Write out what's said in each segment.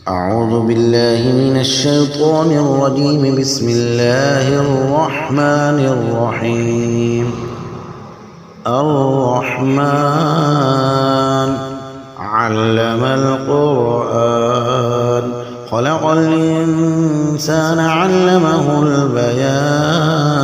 أعوذ بالله من الشيطان الرجيم. بسم الله الرحمن الرحيم. الرحمن علم القرآن، خلق الإنسان علمه البيان.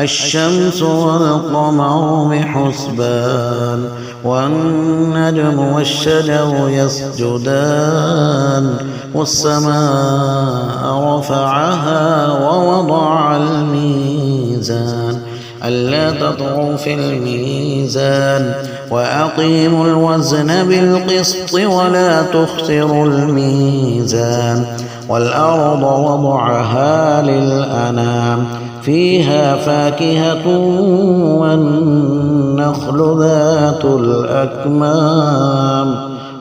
الشمس والقمر بحسبان، والنجم والشجر يسجدان. والسماء رفعها ووضع الميزان، ألا تطغوا في الميزان، وأقيموا الوزن بالقسط ولا تخسروا الميزان. والأرض وضعها للأنام، فيها فاكهة والنخل ذات الأكمام،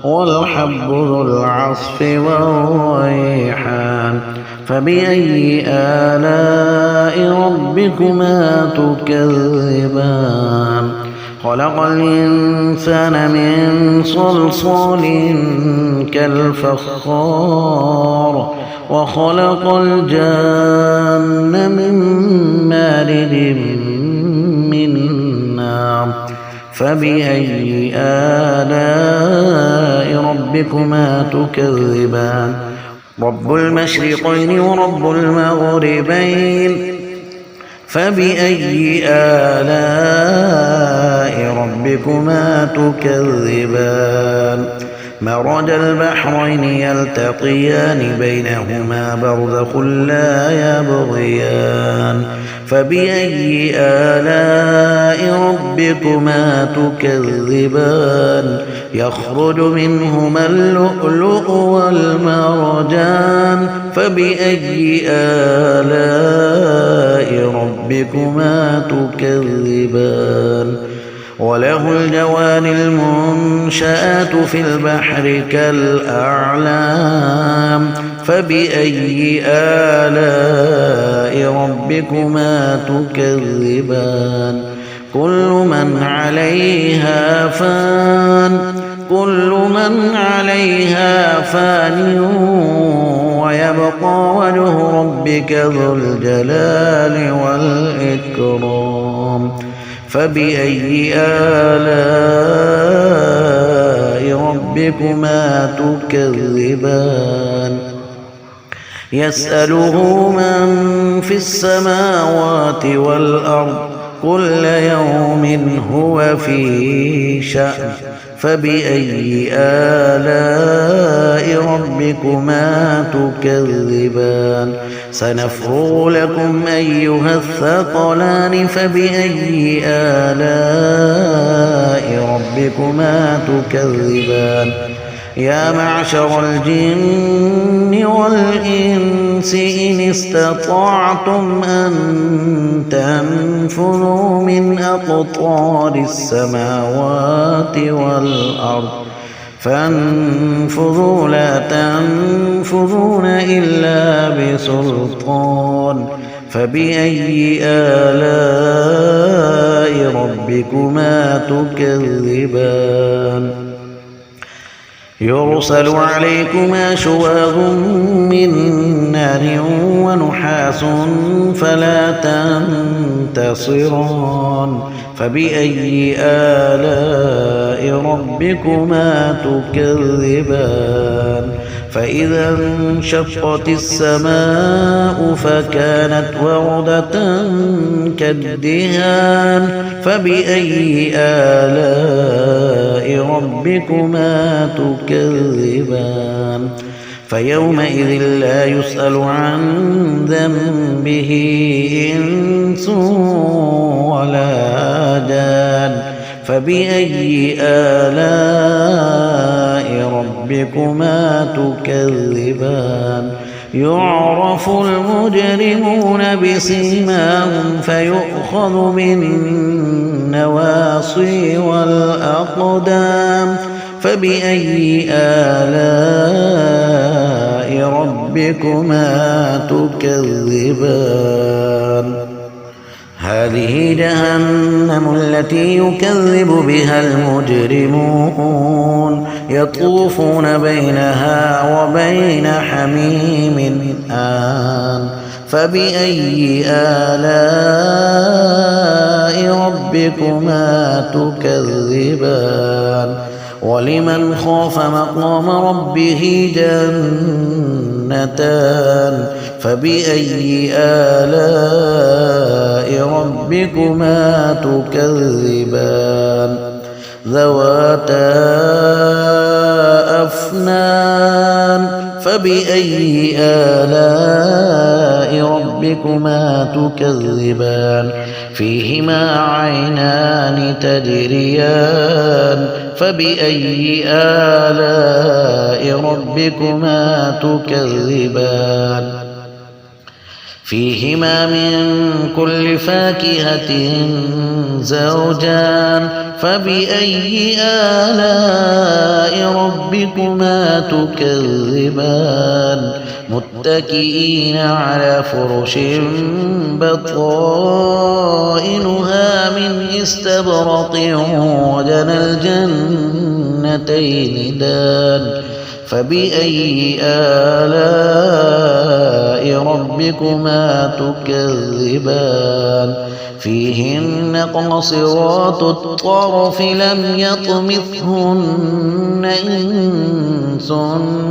والحب ذو العصف والريحان. فبأي آلاء ربكما تكذبان؟ خلق الإنسان من صلصال كالفخار، وخلق الجان من مارد من نار. فبأي آلاء ربكما تكذبان؟ رب المشرقين ورب المغربين. فبأي آلاء ربكما تكذبان؟ مرج البحرين يلتقيان، بينهما برزخ لا يبغيان. فبأي آلاء ربكما تكذبان؟ يخرج منهما اللؤلؤ والمرجان. فبأي آلاء ربكما تكذبان؟ وله الجوار المنشآت في البحر كالأعلام. فبأي آلاء ربكما تكذبان؟ كل من عليها فان، كل من عليها فان، ويبقى وجه ربك ذو الجلال والإكرام. فبأي آلاء ربكما تكذبان؟ يسأله من في السماوات والأرض، كل يوم هو في شأن. فبأي آلاء ربكما تكذبان؟ سنفرغ لكم أيها الثقلان. فبأي آلاء ربكما تكذبان؟ يا معشر الجن والإنس إن استطعتم أن تنفذوا من أقطار السماوات والأرض فانفذوا، لا تنفذون إلا بسلطان. فبأي آلاء ربكما تكذبان؟ يرسل عليكما شواظ من نار ونحاس فلا تنتصران. فبأي آلاء ربكما تكذبان؟ فإذا انشقت السماء فكانت وردة كالدهان. فبأي آلاء ربكما تكذبان؟ فيومئذ لا يسأل عن ذنبه إنس ولا جان. فبأي آلاء ربكما تكذبان؟ يعرف المجرمون بسيماهم فيؤخذ بالنواصي والأقدام. فبأي آلاء ربكما تكذبان؟ هذه جهنم التي يكذب بها المجرمون يطوفون بينها وبين حميم آن فبأي آلاء ربكما تكذبان ولمن خاف مقام ربه جنتان فبأي آلاء ربكما تكذبان ذواتا أفنان فبأي آلاء ربكما تكذبان فيهما عينان تجريان فبأي آلاء ربكما تكذبان فيهما من كل فاكهة زوجان فبأي آلاء ربكما تكذبان متكئين على فرش بطائنها من استبرق وجنى الجنتين دان فبأي آلاء ربكما تكذبان فيهن قاصرات الطرف لم يطمثهن إنس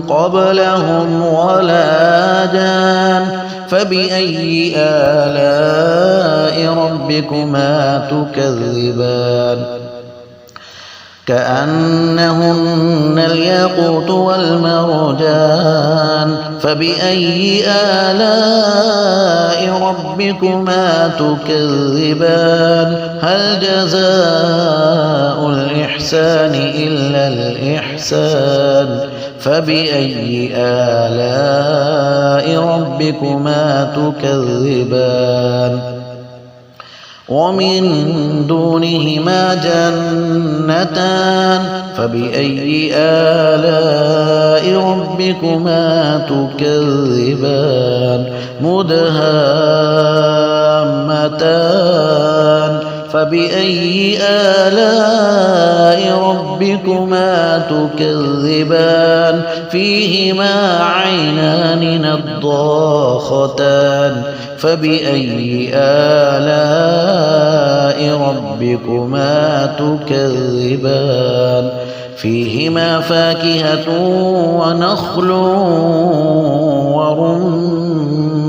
قبلهم ولا جان فبأي آلاء ربكما تكذبان كأنهن الياقوت والمرجان فبأي آلاء ربكما تكذبان هل جزاء الإحسان إلا الإحسان فبأي آلاء ربكما تكذبان ومن دونهما جنتان فبأي آلاء ربكما تكذبان مدهامتان فبأي آلاء ربكما تكذبان فيهما عينان نضاختان فبأي آلاء ربكما تكذبان فيهما فاكهة ونخل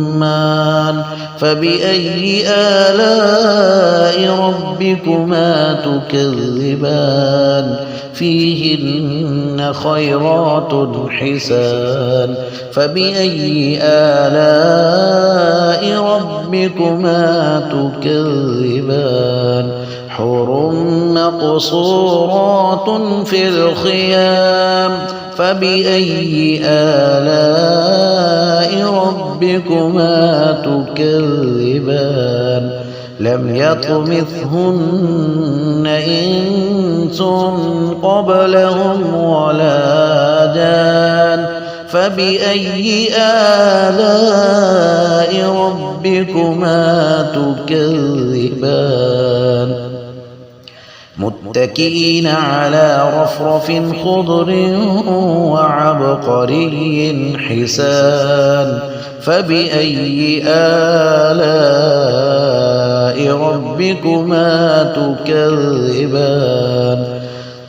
ورمان فبأي آلاء ربكما تكذبان فيهن خيرات حسان فبأي آلاء ربكما تكذبان حور مقصورات في الخيام فبأي آلاء ربكما تكذبان لم يطمثهن إنس قبلهم ولا جان فبأي آلاء ربكما تكذبان متكئين على رفرف خضر وعبقري حسان فبأي آلاء ربكما تكذبان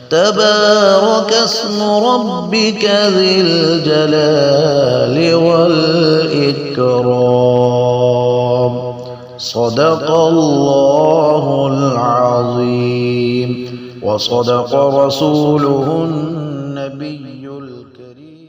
تبارك اسم ربك ذي الجلال والإكرام صدق الله العظيم وصدق رسوله النبي الكريم.